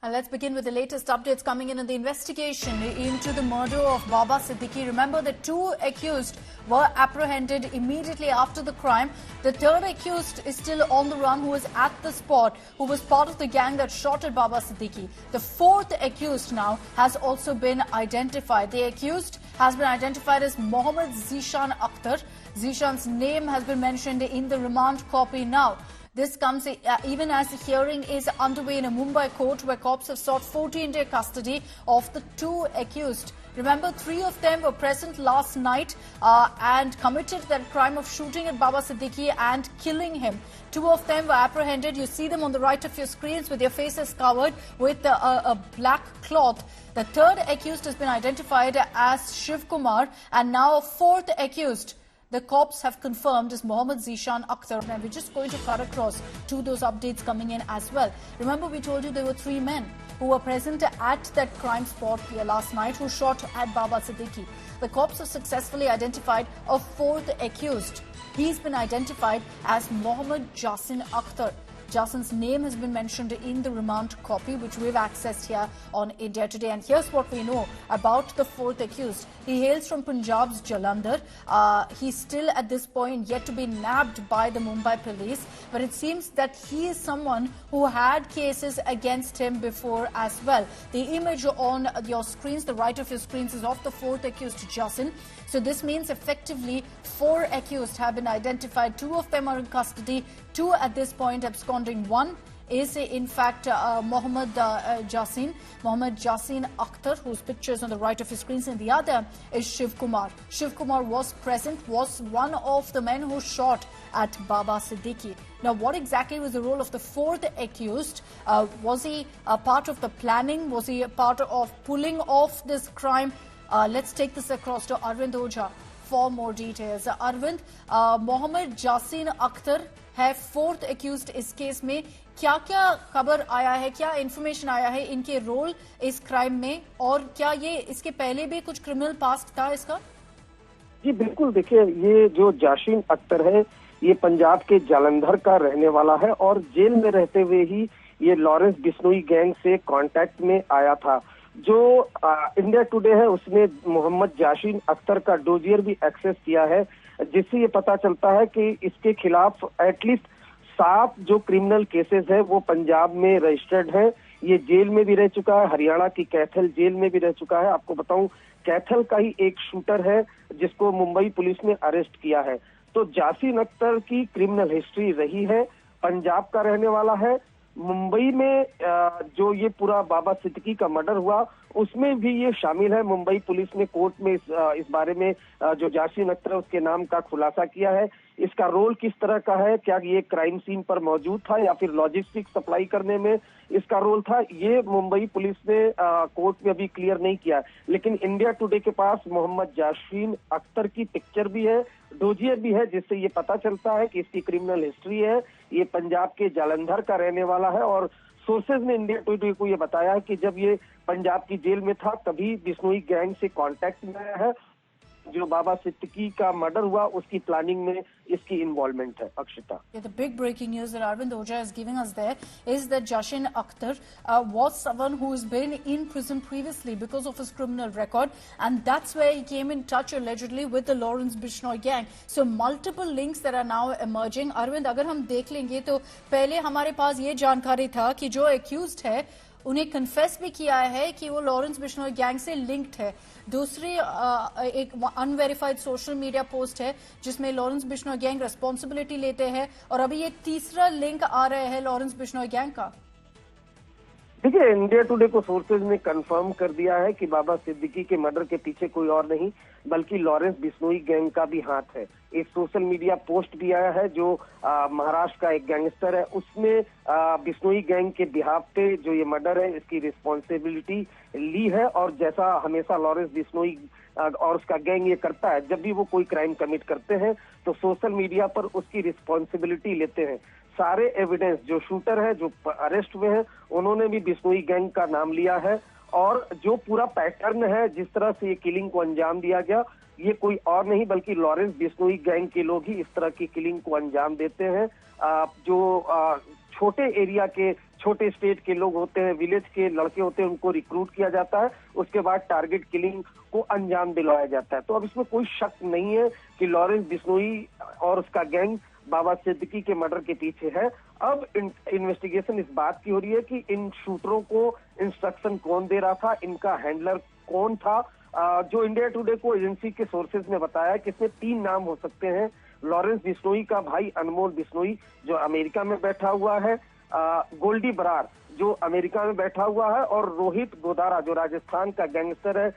And let's begin with the latest updates coming in the investigation into the murder of Baba Siddique. Remember, the two accused were apprehended immediately after the crime. The third accused is still on the run, who was at the spot, who was part of the gang that shot at Baba Siddique. The fourth accused now has also been identified. The accused has been identified as Mohammed Zishan Akhtar. Zishan's name has been mentioned in the remand copy now. This comes even as the hearing is underway in a Mumbai court where cops have sought 14-day custody of the two accused. Remember, 3 of them were present last night and committed that crime of shooting at Baba Siddique and killing him. 2 of them were apprehended. You see them on the right of your screens with their faces covered with a black cloth. The third accused has been identified as Shiv Kumar, and now a fourth accused the cops have confirmed is Mohammed Zishan Akhtar. And we're just going to cut across to those updates coming in as well. Remember, we told you there were 3 men who were present at that crime spot last night who shot at Baba Siddique. The cops have successfully identified a 4th accused. He's been identified as Mohammed Jasin Akhtar. Jasin's name has been mentioned in the remand copy, which we've accessed here on India Today. And here's what we know about the 4th accused. He hails from Punjab's Jalandhar. He's still at this point yet to be nabbed by the Mumbai police. But it seems that he is someone who had cases against him before as well. The image on your screens, the right of your screens, is of the 4th accused, Jasin. So this means effectively 4 accused have been identified. 2 of them are in custody. 2 at this point absconding. 1 is in fact Mohammed Jasin Akhtar, whose picture is on the right of your screens, and the other is Shiv Kumar. Shiv Kumar was present, was one of the men who shot at Baba Siddique. Now, what exactly was the role of the 4th accused? Was he a part of the planning? Was he a part of pulling off this crime? Let's take this across to Arvind Ojha for more details. Arvind, Mohammed Jasin Akhtar है 4th accused इस case में. क्या खबर आया है, क्या information आया है इनके रोल इस क्राइम में, और क्या ये इसके पहले भी कुछ क्रिमिनल पास्ट था इसका? जी बिल्कुल, देखिए, ये जो जासिन अख्तर है ये पंजाब के जालंधर का रहने वाला है और जेल में रहते हुए ही ये लॉरेंस बिश्नोई गैंग से कांटेक्ट में आया था. जो इंडिया टुडे है उसने मोहम्मद जासिन अख्तर का डोजियर भी एक्सेस किया है, जिससे ये पता चलता है कि इसके खिलाफ एटलीस्ट 7 जो क्रिमिनल केसेस है वो पंजाब में रजिस्टर्ड है. ये जेल में भी रह चुका है, हरियाणा की कैथल जेल में भी रह चुका है. आपको बताऊं, कैथल का ही एक शूटर है जिसको मुंबई पुलिस ने अरेस्ट किया है. तो जासिन अख्तर की क्रिमिनल हिस्ट्री रही है, पंजाब का रहने वाला है. मुंबई में जो ये पूरा बाबा सिद्दीकी का मर्डर हुआ उसमें भी ये शामिल है. मुंबई पुलिस ने कोर्ट में इस बारे में जो जासिन अख्तर उसके नाम का खुलासा किया है. इसका रोल किस तरह का है, क्या ये क्राइम सीन पर मौजूद था या फिर लॉजिस्टिक सप्लाई करने में इसका रोल था, ये मुंबई पुलिस ने कोर्ट में अभी क्लियर नहीं किया. लेकिन इंडिया टुडे के पास मोहम्मद जासिन अख्तर की पिक्चर भी है, डोजियर भी है, जिससे ये पता चलता है कि इसकी क्रिमिनल हिस्ट्री है. ये पंजाब के जालंधर का रहने वाला है और सोर्सेज ने इंडिया टुडे को ये बताया है कि जब ये पंजाब की जेल में था तभी बिश्नोई गैंग से कांटेक्ट में आया है. जो बाबा सिद्दीकी का मर्डर हुआ उसकी प्लानिंग में इसकी इन्वॉल्वमेंट है. Akshita, the big breaking news that Arvind Ojha is giving us there is that Jasin Akhtar was someone who has been in prison previously because of his criminal record, and that's where he came in touch allegedly with the Lawrence Bishnoi gang. So multiple links that are now emerging. Arvind, अगर हम देख लेंगे तो पहले हमारे पास ये जानकारी था कि जो accused है उन्हें कन्फेस भी किया है कि वो लॉरेंस बिश्नोई गैंग से लिंक्ड है. दूसरी एक अनवेरिफाइड सोशल मीडिया पोस्ट है जिसमें लॉरेंस बिश्नोई गैंग रिस्पॉन्सिबिलिटी लेते हैं, और अभी एक तीसरा लिंक आ रहा है लॉरेंस बिश्नोई गैंग का. देखिए, इंडिया टुडे को सोर्सेज ने कंफर्म कर दिया है कि बाबा सिद्दीकी के मर्डर के पीछे कोई और नहीं बल्कि लॉरेंस बिश्नोई गैंग का भी हाथ है. एक सोशल मीडिया पोस्ट भी आया है जो महाराष्ट्र का एक गैंगस्टर है, उसने बिश्नोई गैंग के बिहाफ पे जो ये मर्डर है इसकी रिस्पॉन्सिबिलिटी ली है. और जैसा हमेशा लॉरेंस बिश्नोई और उसका गैंग ये करता है, जब भी वो कोई क्राइम कमिट करते हैं तो सोशल मीडिया पर उसकी रिस्पॉन्सिबिलिटी लेते हैं. सारे एविडेंस, जो शूटर है जो अरेस्ट हुए हैं उन्होंने भी बिश्नोई गैंग का नाम लिया है, और जो पूरा पैटर्न है जिस तरह से ये किलिंग को अंजाम दिया गया ये कोई और नहीं बल्कि लॉरेंस बिश्नोई गैंग के लोग ही इस तरह की किलिंग को अंजाम देते हैं. जो छोटे एरिया के छोटे स्टेट के लोग होते हैं, विलेज के लड़के होते हैं, उनको रिक्रूट किया जाता है, उसके बाद टारगेट किलिंग को अंजाम दिलवाया जाता है। तो अब इसमें कोई शक नहीं है कि लॉरेंस बिश्नोई और उसका गैंग बाबा सिद्दीकी के मर्डर के पीछे है। अब इन्वेस्टिगेशन इस बात की हो रही है कि इन शूटरों को इंस्ट्रक्शन कौन दे रहा था, इनका हैंडलर कौन था। जो इंडिया टुडे को एजेंसी के सोर्सेज ने बताया कि इसमें 3 नाम हो सकते हैं। लॉरेंस बिश्नोई का भाई अनमोल बिश्नोई जो अमेरिका में बैठा हुआ है, गोल्डी बरार जो अमेरिका में बैठा हुआ है, और रोहित गोदारा जो राजस्थान का गैंगस्टर है,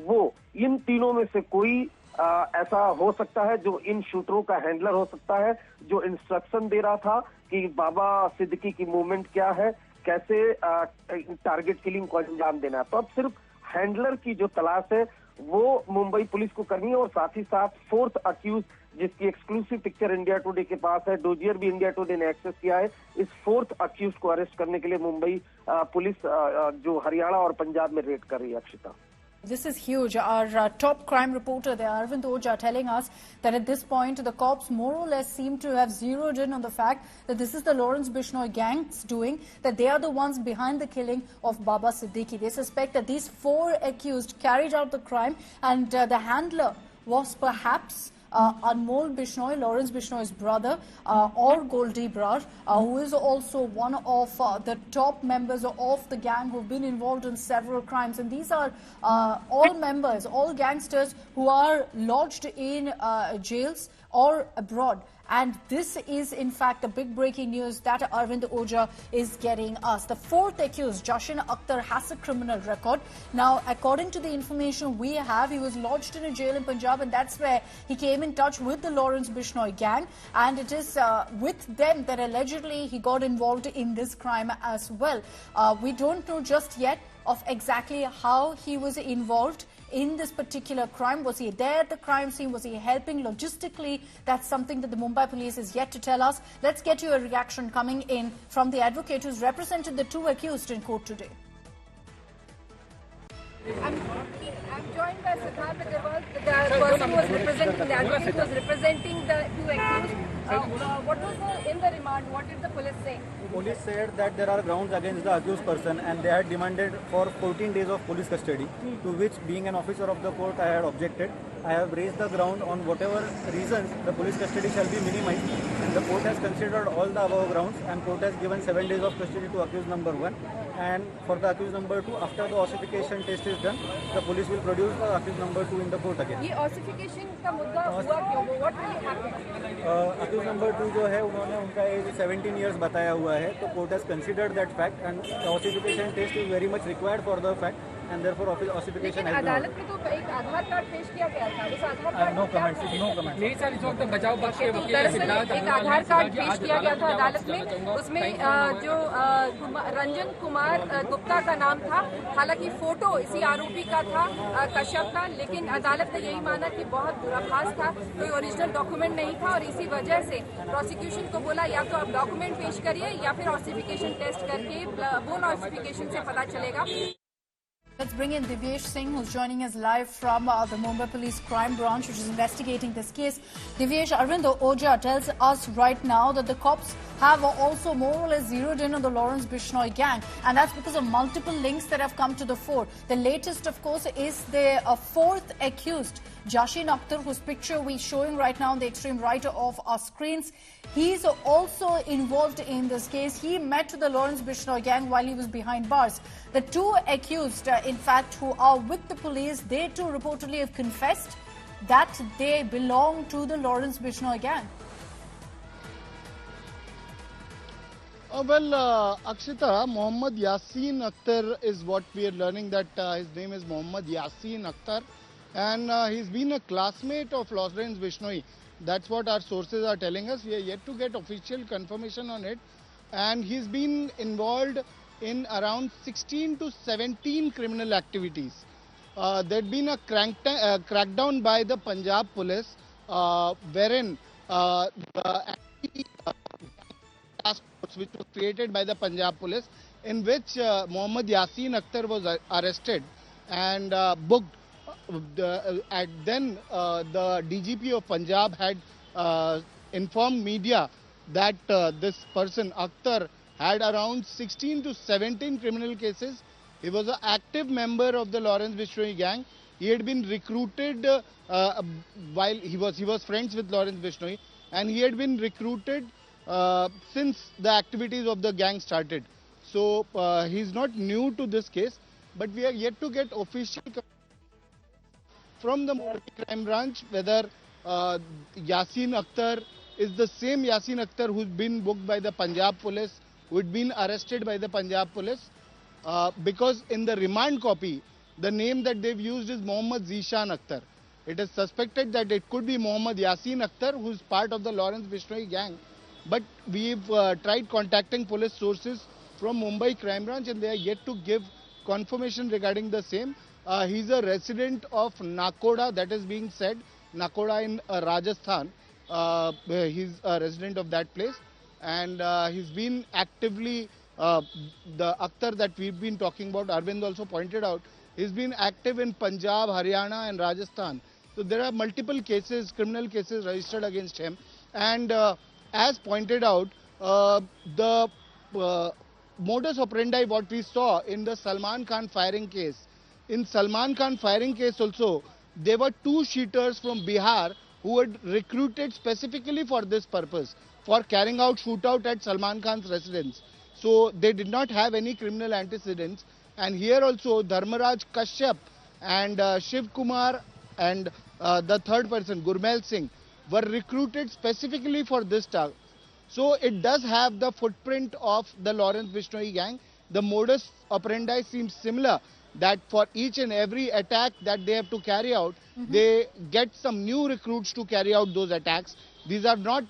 वो इन तीनों में से कोई ऐसा हो सकता है जो इन शूटरों का हैंडलर हो सकता है, जो इंस्ट्रक्शन दे रहा था कि बाबा सिद्दीकी की मूवमेंट क्या है, कैसे टारगेट किलिंग को अंजाम देना है। तो अब सिर्फ हैंडलर की जो तलाश है वो मुंबई पुलिस को करनी है, और साथ ही साथ 4th अक्यूज जिसकी एक्सक्लूसिव पिक्चर इंडिया टुडे के पास है, डोजियर भी इंडिया टुडे ने एक्सेस किया है, इस 4th अक्यूज को अरेस्ट करने के लिए मुंबई पुलिस जो हरियाणा और पंजाब में रेड कर रही है। Akshita, this is huge. Our top crime reporter there, Arvind Oja, telling us that at this point the cops more or less seem to have zeroed in on the fact that this is the Lawrence Bishnoi gang's doing, that they are the ones behind the killing of Baba Siddique. They suspect that these 4 accused carried out the crime, and the handler was perhaps Anmol Bishnoi, Lawrence Bishnoi's brother, or Goldie Brar, who is also one of the top members of the gang who've been involved in several crimes. And these are all members, all gangsters who are lodged in jails or abroad. And this is, in fact, the big breaking news that Arvind Oja is getting us. The 4th accused, Jashin Akhtar, has a criminal record. Now, according to the information we have, he was lodged in a jail in Punjab, and that's where he came in touch with the Lawrence Bishnoi gang. And it is with them that allegedly he got involved in this crime as well. We don't know just yet of exactly how he was involved in this particular crime. Was he there at the crime scene? Was he helping logistically? That's something that the Mumbai police is yet to tell us. Let's get you a reaction coming in from the advocate who's represented the 2 accused in court today. I'm joined by Siddharth Agarwal, the person who was representing, the advocate who was representing the 2 accused. What was in the remand? What did the police say? Police said that there are grounds against the accused person, and they had demanded for 14 days of police custody, to which, being an officer of the court, I had objected. I have raised the ground on whatever reasons the police custody shall be minimized, and the court has considered all the above grounds, and court has given 7 days of custody to accused number 1, and for the accused number 2, after the ossification test is done, the police will produce the accused number 2 in the court again. ये ossification का मुद्दा हुआ क्यों? What really happened? accused number 2 जो है उन्होंने उनका as 17 years बताया हुआ है, तो court has considered that fact, and the ossification test is very much required for the fact, and therefore ossification has been ordered. अदालत में तो एक आधार कार्ड पेश किया गया था, उस Aadhaar card No comments, no comments. नहीं सर, इस वक्त बचाव पक्ष के वकील दरअसल एक आधार कार्ड पेश किया गया था अदालत में, उसमें जो रंजन कुमार गुप्ता का नाम था। हालांकि फोटो इसी आरोपी का था, कश्यप का, लेकिन अदालत ने यही माना कि बहुत दूराभास था, कोई ओरिजिनल डॉक्यूमेंट नहीं था, और इसी वजह से प्रोसिक्यूशन को बोला या तो आप डॉक्यूमेंट पेश करिए या फिर ऑसिफिकेशन टेस्ट करके बोन ऑसिफिकेशन से पता चलेगा। Let's bring in Divyesh Singh, who's joining us live from the Mumbai Police Crime Branch, which is investigating this case. Divyesh, Arvind Oja tells us right now that the cops have also more or less zeroed in on the Lawrence Bishnoi gang, and that's because of multiple links that have come to the fore. The latest, of course, is the 4th accused, Jashin Akhtar, whose picture we're showing right now on the extreme right of our screens. He's also involved in this case. He met the Lawrence Bishnoi gang while he was behind bars. The 2 accused, in fact, who are with the police, they too reportedly have confessed that they belong to the Lawrence Bishnoi gang. Akshita, Mohammad Yasin Akhtar is what we are learning, that his name is Mohammad Yasin Akhtar, and he's been a classmate of Lawrence Bishnoi. That's what our sources are telling us. We are yet to get official confirmation on it, and he's been involved in around 16 to 17 criminal activities. There'd been a crackdown by the Punjab police, wherein the task force which was created by the Punjab police, in which Mohammad Yasin Akhtar was arrested and booked. Then the DGP of Punjab had informed media that this person Akhtar had around 16 to 17 criminal cases. He was an active member of the Lawrence Bishnoi gang. He had been recruited while he was friends with Lawrence Bishnoi, and he had been recruited since the activities of the gang started. So he's not new to this case, but we are yet to get official from the Mumbai crime branch whether Yasin Akhtar is the same Yasin Akhtar who's been booked by the Punjab police, who had been arrested by the Punjab police. Because in the remand copy, the name that they've used is Mohammad Zishan Akhtar. It is suspected that it could be Mohammad Yasin Akhtar, who is part of the Lawrence Bishnoi gang. But we've tried contacting police sources from Mumbai crime branch, and they are yet to give confirmation regarding the same. He's a resident of Nakoda, that is being said, Nakoda in Rajasthan. He's a resident of that place, and he's been actively the Akhtar that we've been talking about, Arvind also pointed out, he's been active in Punjab, Haryana and Rajasthan. So there are multiple cases, criminal cases registered against him. And as pointed out, the modus operandi what we saw in the Salman Khan firing case. In Salman Khan firing case also, there were two shooters from Bihar who had recruited specifically for this purpose, for carrying out shootout at Salman Khan's residence. So they did not have any criminal antecedents. And here also Dharmaraj Kashyap and Shiv Kumar and the third person, Gurmail Singh, were recruited specifically for this task. So it does have the footprint of the Lawrence Bishnoi gang. The modus operandi seems similar, that for each and every attack that they have to carry out, they get some new recruits to carry out those attacks. These are not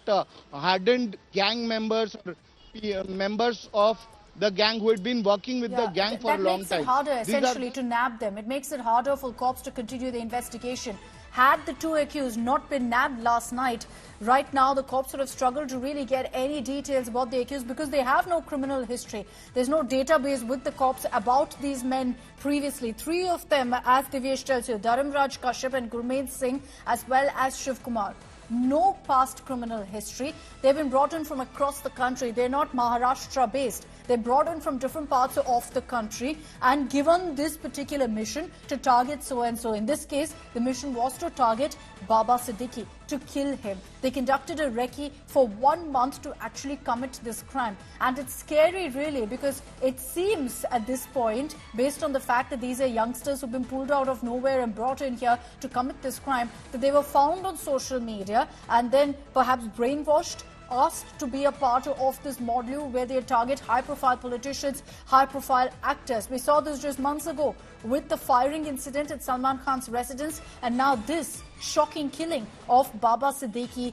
hardened gang members or members of the gang who had been working with the gang for a long time. That makes it harder essentially to nab them. It makes it harder for cops to continue the investigation. Had the two accused not been nabbed last night, right now the cops would have struggled to really get any details about the accused because they have no criminal history. There's no database with the cops about these men previously. Three of them, as Divyesh tells you, Dharamraj Kashyap and Gurmeet Singh, as well as Shiv Kumar. No past criminal history. They've been brought in from across the country. They're not Maharashtra based. They're brought in from different parts of the country and given this particular mission to target so and so. In this case, the mission was to target Baba Siddique, to kill him. They conducted a recce for 1 month to actually commit this crime. And it's scary really because it seems at this point, based on the fact that these are youngsters who've been pulled out of nowhere and brought in here to commit this crime, that they were found on social media and then perhaps brainwashed, asked to be a part of this module where they target high-profile politicians, high-profile actors. We saw this just months ago with the firing incident at Salman Khan's residence, and now this shocking killing of Baba Siddique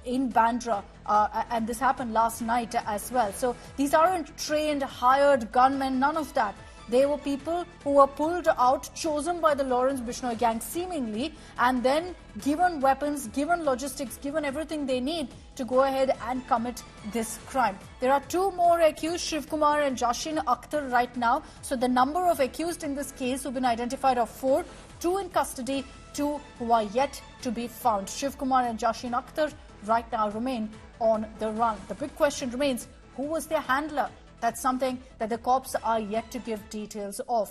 in Bandra. And this happened last night as well. So these aren't trained, hired gunmen, none of that. They were people who were pulled out, chosen by the Lawrence Bishnoi gang seemingly, and then given weapons, given logistics, given everything they need to go ahead and commit this crime. There are two more accused, Shiv Kumar and Yasin Akhtar right now. So the number of accused in this case who've been identified are 4, 2 in custody, 2 who are yet to be found. Shiv Kumar and Yasin Akhtar right now remain on the run. The big question remains, who was their handler? That's something that the cops are yet to give details of.